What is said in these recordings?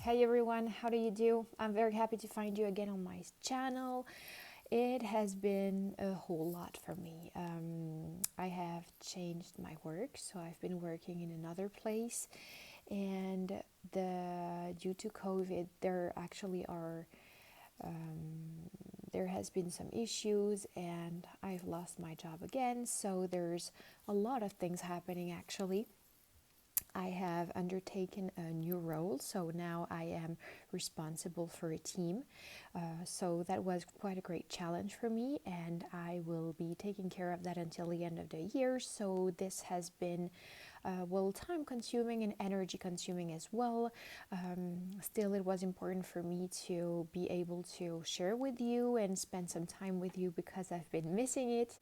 Hey everyone, how do you do? I'm very happy to find you again on my channel. It has been a whole lot for me. I have changed my work, so I've been working in another place, and due to COVID, there has been some issues, and I've lost my job again. So there's a lot of things happening actually. I have undertaken a new role, so now I am responsible for a team. So that was quite a great challenge for me, and I will be taking care of that until the end of the year. So this has been time consuming and energy consuming as well. Still, it was important for me to be able to share with you and spend some time with you because I've been missing it.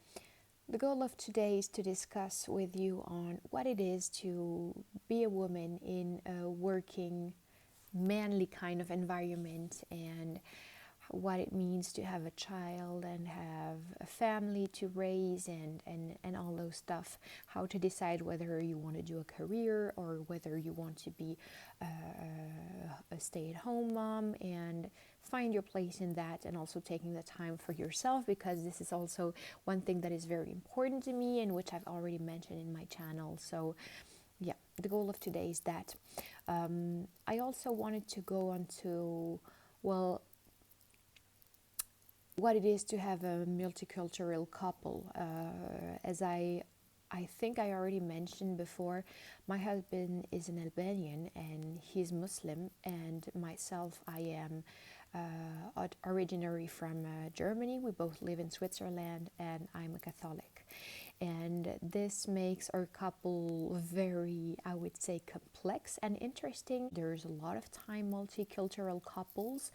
The goal of today is to discuss with you on what it is to be a woman in a working, manly kind of environment, and what it means to have a child and have a family to raise, and all those stuff. How to decide whether you want to do a career or whether you want to be a stay-at-home mom, and find your place in that, and also taking the time for yourself, because this is also one thing that is very important to me and which I've already mentioned in my channel. So yeah, the goal of today is that. I also wanted to go on to, well, what it is to have a multicultural couple. As I think I already mentioned before, my husband is an Albanian and he's Muslim, and myself, I am originally from Germany. We both live in Switzerland, and I'm a Catholic. And this makes our couple very, I would say, complex and interesting. There's a lot of time multicultural couples.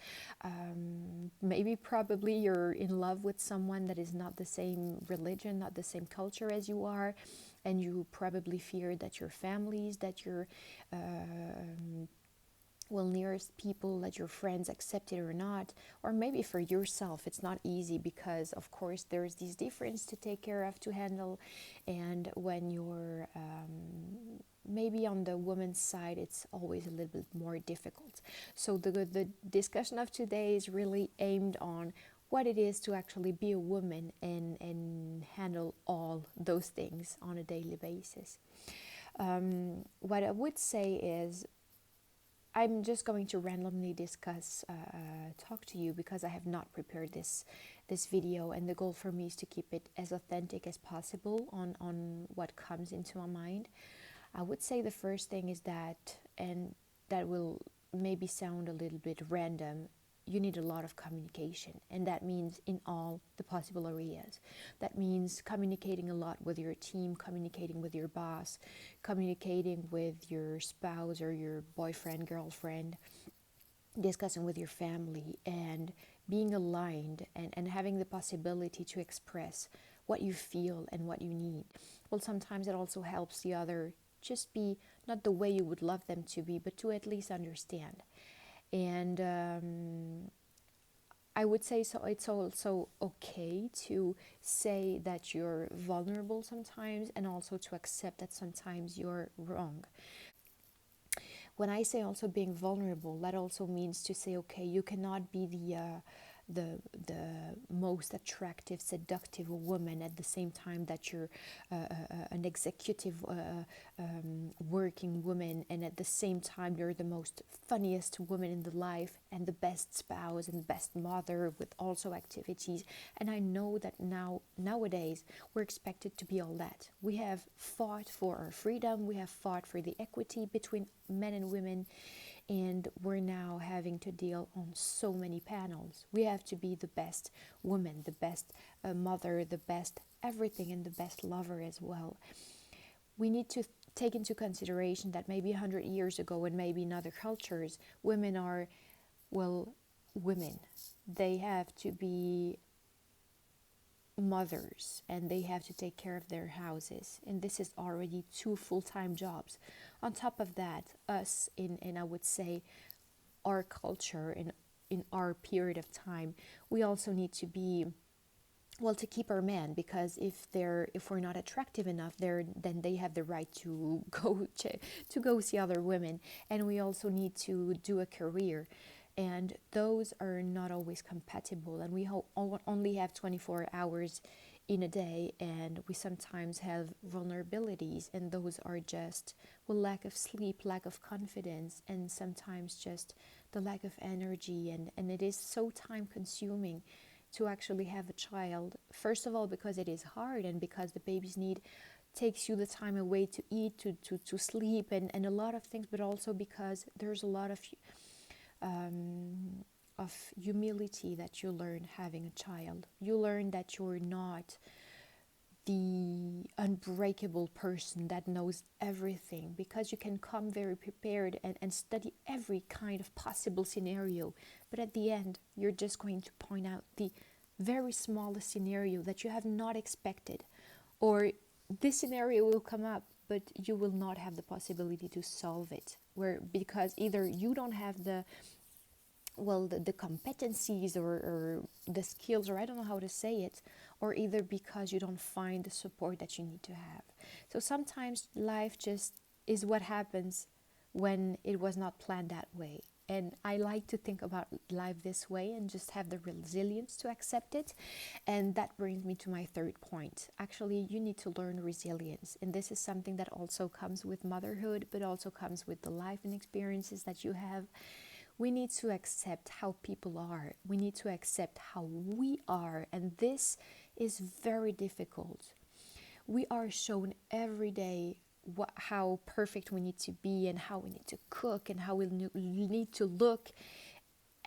Maybe probably you're in love with someone that is not the same religion, not the same culture as you are, and you probably fear that your families, that your nearest people, that your friends accept it or not. Or maybe for yourself it's not easy, because of course there's these differences to take care of, to handle, and when you're maybe on the woman's side, it's always a little bit more difficult. So the discussion of today is really aimed on what it is to actually be a woman and handle all those things on a daily basis. What I would say is, I'm just going to randomly talk to you, because I have not prepared this video, and the goal for me is to keep it as authentic as possible on what comes into my mind. I would say the first thing is that, and that will maybe sound a little bit random, you need a lot of communication, and that means in all the possible areas. That means communicating a lot with your team, communicating with your boss, communicating with your spouse or your boyfriend, girlfriend, discussing with your family, and being aligned, and having the possibility to express what you feel and what you need. Well, sometimes it also helps the other just be not the way you would love them to be, but to at least understand. And I would say, so it's also okay to say that you're vulnerable sometimes, and also to accept that sometimes you're wrong. When I say also being vulnerable, that also means to say, okay, you cannot be the most attractive, seductive woman at the same time that you're an executive working woman, and at the same time you're the most funniest woman in the life, and the best spouse and best mother with also activities. And I know that nowadays we're expected to be all that. We have fought for our freedom, we have fought for the equity between men and women, and we're now having to deal on so many panels. We have to be the best woman, the best mother, the best everything, and the best lover as well. We need to take into consideration that maybe 100 years ago, and maybe in other cultures, women are, well, women. They have to be mothers, and they have to take care of their houses, and this is already 2 full-time jobs. On top of that, us in I would say our culture, in our period of time, we also need to be well, to keep our man, because if we're not attractive enough, then they have the right to go see other women. And we also need to do a career, and those are not always compatible, and we only have 24 hours in a day, and we sometimes have vulnerabilities, and those are just, well, lack of sleep, lack of confidence, and sometimes just the lack of energy. And it is so time consuming to actually have a child. First of all, because it is hard, and because the baby's need takes you the time away to eat, to sleep, and a lot of things, but also because there's a lot of humility that you learn having a child. You learn that you're not the unbreakable person that knows everything, because you can come very prepared and study every kind of possible scenario, but at the end you're just going to point out the very smallest scenario that you have not expected, or this scenario will come up but you will not have the possibility to solve it, where because either you don't have the competencies, or the skills, or I don't know how to say it, or either because you don't find the support that you need to have. So sometimes life just is what happens when it was not planned that way. And I like to think about life this way and just have the resilience to accept it. And that brings me to my third point. Actually, you need to learn resilience. And this is something that also comes with motherhood, but also comes with the life and experiences that you have. We need to accept how people are. We need to accept how we are. And this is very difficult. We are shown every day how perfect we need to be, and how we need to cook, and how we need to look.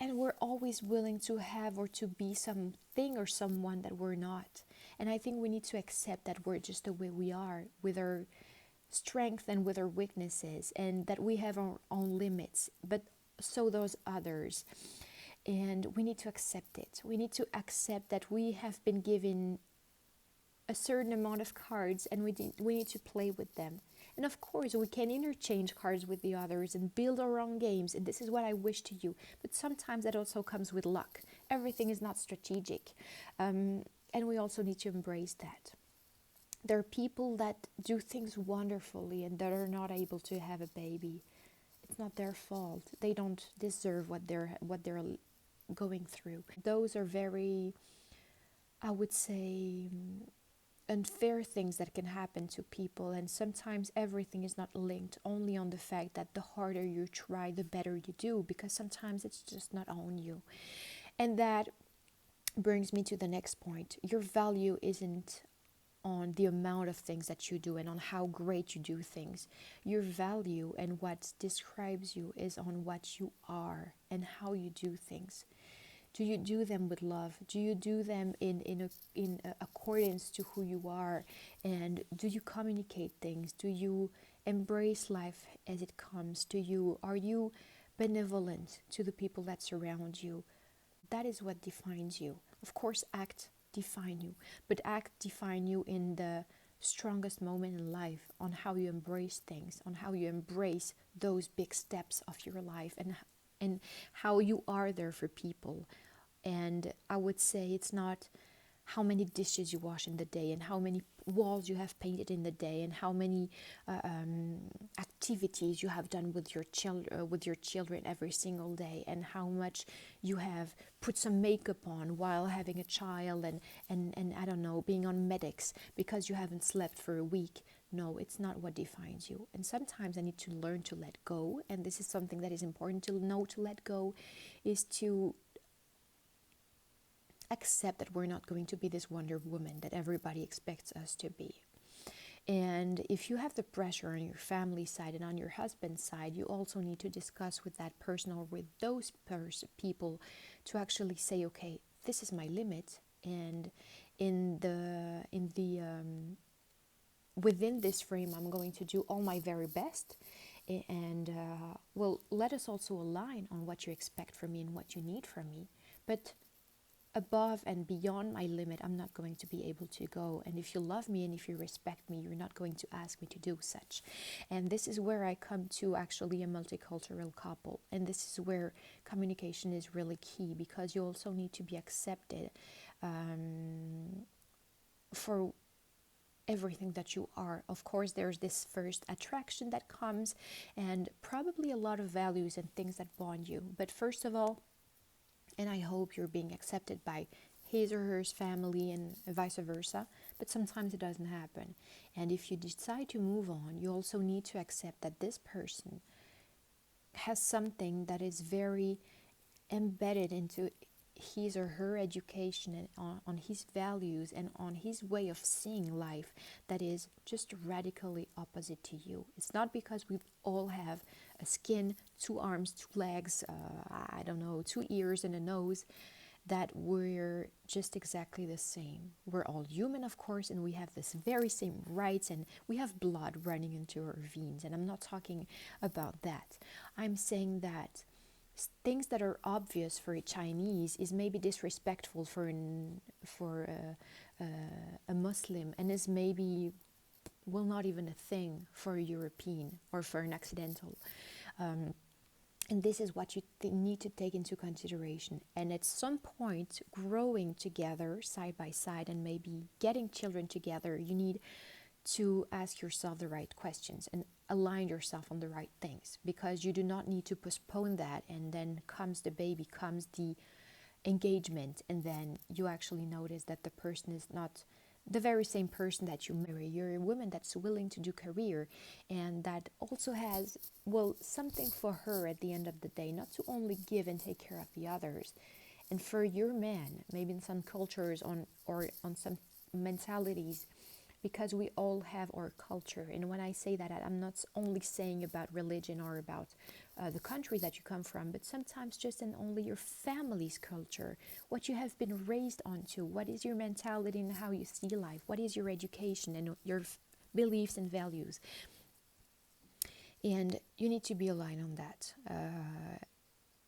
And we're always willing to have or to be something or someone that we're not. And I think we need to accept that we're just the way we are, with our strength and with our weaknesses, and that we have our own limits. But so those others, and we need to accept it. We need to accept that we have been given a certain amount of cards, and we need to play with them. And of course we can interchange cards with the others and build our own games, and this is what I wish to you, but sometimes that also comes with luck. Everything is not strategic, and we also need to embrace that. There are people that do things wonderfully and that are not able to have a baby. It's not their fault. They don't deserve what they're going through. Those are very, I would say, unfair things that can happen to people. And sometimes everything is not linked only on the fact that the harder you try, the better you do, because sometimes it's just not on you. And that brings me to the next point. Your value isn't on the amount of things that you do and on how great you do things. Your value and what describes you is on what you are and how you do things. Do you do them with love? Do you do them in accordance to who you are? And do you communicate things? Do you embrace life as it comes? Are you benevolent to the people that surround you? That is what defines you. Of course, act define you, but act define you in the strongest moment in life, on how you embrace things, on how you embrace those big steps of your life, and how you are there for people. And I would say it's not how many dishes you wash in the day, and how many walls you have painted in the day, and how many activities you have done with your children every single day, and how much you have put some makeup on while having a child, and I don't know, being on medics because you haven't slept for a week. No, it's not what defines you. And sometimes I need to learn to let go, and this is something that is important to know. To let go is to accept that we're not going to be this Wonder Woman that everybody expects us to be. And if you have the pressure on your family side and on your husband's side, you also need to discuss with that person or with those people to actually say, okay, this is my limit, and within this frame, I'm going to do all my very best. And let us also align on what you expect from me and what you need from me. But above and beyond my limit, I'm not going to be able to go. And if you love me and if you respect me, you're not going to ask me to do such. And this is where I come to actually a multicultural couple. And this is where communication is really key, because you also need to be accepted for everything that you are. Of course, there's this first attraction that comes, and probably a lot of values and things that bond you. But first of all, and I hope you're being accepted by his or her family and vice versa, but sometimes it doesn't happen. And if you decide to move on, you also need to accept that this person has something that is very embedded into his or her education and on his values and on his way of seeing life that is just radically opposite to you. It's not because we all have a skin, two arms, two legs, I don't know, two ears and a nose, that we're just exactly the same. We're all human, of course, and we have this very same rights, and we have blood running into our veins. And I'm not talking about that. I'm saying that things that are obvious for a Chinese is maybe disrespectful for a Muslim, and is maybe, well, not even a thing for a European or for an Occidental. And this is what you need to take into consideration. And at some point, growing together side by side and maybe getting children together, you need to ask yourself the right questions and align yourself on the right things, because you do not need to postpone that, and then comes the baby, comes the engagement, and then you actually notice that the person is not the very same person that you marry. You're a woman that's willing to do career, and that also has, well, something for her at the end of the day, not to only give and take care of the others. And for your man, maybe in some cultures or on some mentalities, because we all have our culture. And when I say that, I'm not only saying about religion or about the country that you come from, but sometimes just in only your family's culture, what you have been raised onto, what is your mentality and how you see life, what is your education and your beliefs and values. And you need to be aligned on that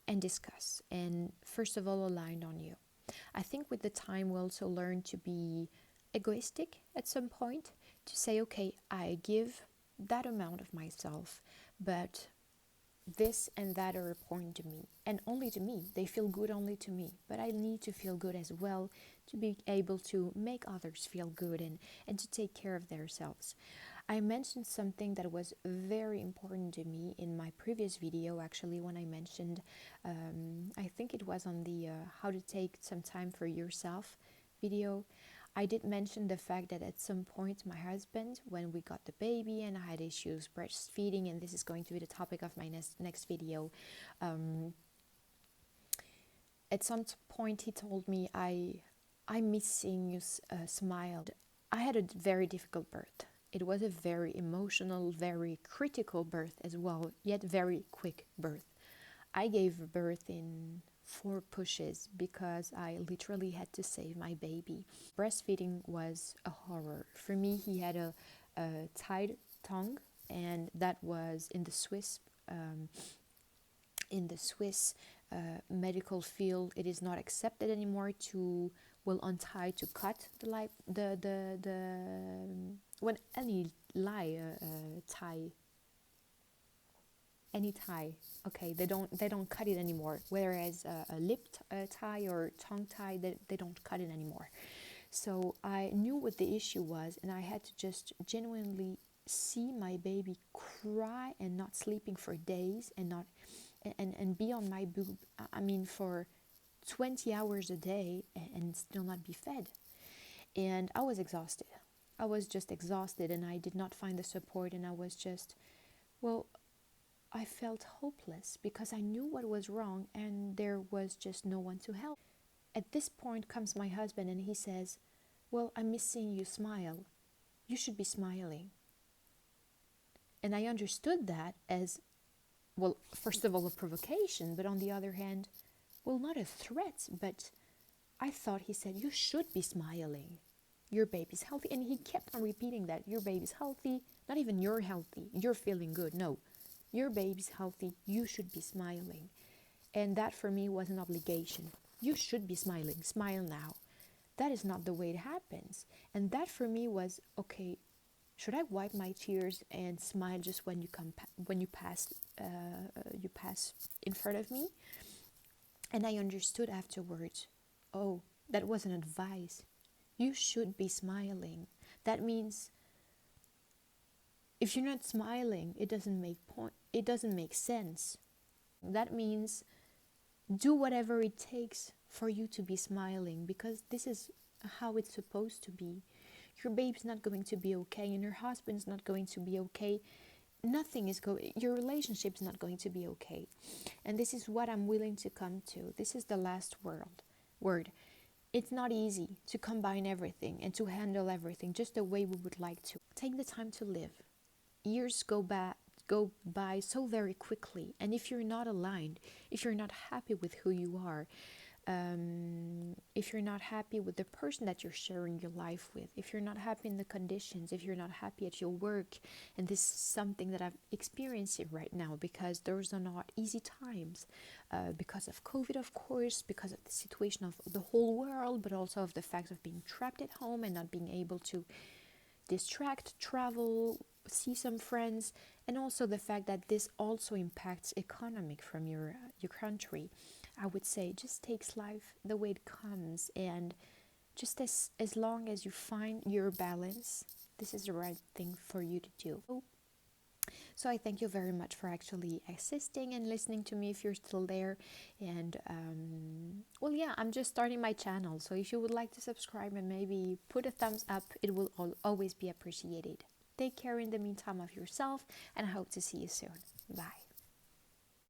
and discuss. And first of all, aligned on you. I think with the time we'll also learn to be egoistic at some point, to say, okay, I give that amount of myself, but this and that are important to me, and only to me. They feel good only to me, but I need to feel good as well to be able to make others feel good and to take care of themselves. I mentioned something that was very important to me in my previous video, actually, when I mentioned, I think it was on the how to take some time for yourself video. I did mention the fact that at some point my husband, when we got the baby and I had issues breastfeeding, and this is going to be the topic of my next video, at some point he told me, I'm missing you smile. I had a very difficult birth. It was a very emotional, very critical birth as well, yet very quick birth. I gave birth in 4 pushes because I literally had to save my baby. Breastfeeding was a horror. For me, he had a tied tongue, and that was in the Swiss medical field. It is not accepted anymore to untie, to cut when any tie. Any tie, okay, they don't cut it anymore. Whereas a lip tie or tongue tie, they don't cut it anymore. So I knew what the issue was, and I had to just genuinely see my baby cry and not sleeping for days, and be on my boob, I mean, for 20 hours a day, and still not be fed. And I was exhausted. I was just exhausted, and I did not find the support, and I was just, well, I felt hopeless because I knew what was wrong and there was just no one to help. At this point comes my husband and he says, well, I'm missing you smile. You should be smiling. And I understood that as, well, first of all, a provocation, but on the other hand, well, not a threat, but I thought he said, you should be smiling. Your baby's healthy. And he kept on repeating that. Your baby's healthy. Not even you're healthy. You're feeling good. No. Your baby's healthy, you should be smiling. And that for me was an obligation. You should be smiling. Smile now. That is not the way it happens. And that for me was, okay, should I wipe my tears and smile just when you pass in front of me? And I understood afterwards, oh, That was an advice. You should be smiling. That means if you're not smiling, it doesn't make sense. That means do whatever it takes for you to be smiling, because this is how it's supposed to be. Your babe's not going to be okay, and your husband's not going to be okay. Nothing is going, your relationship's not going to be okay. And this is what I'm willing to come to. This is the last word. It's not easy to combine everything and to handle everything just the way we would like to. Take the time to live. Years go by so very quickly, and if you're not aligned, if you're not happy with who you are, if you're not happy with the person that you're sharing your life with, if you're not happy in the conditions, if you're not happy at your work, and this is something that I'm experiencing right now, because those are not easy times, because of COVID, of course, because of the situation of the whole world, but also of the fact of being trapped at home and not being able to distract, travel, see some friends, and also the fact that this also impacts economic from your country. I would say just takes life the way it comes, and just as long as you find your balance, this is the right thing for you to do. So I thank you very much for actually assisting and listening to me if you're still there. And well, yeah, I'm just starting my channel. So if you would like to subscribe and maybe put a thumbs up, it will always be appreciated. Take care in the meantime of yourself, and I hope to see you soon. Bye.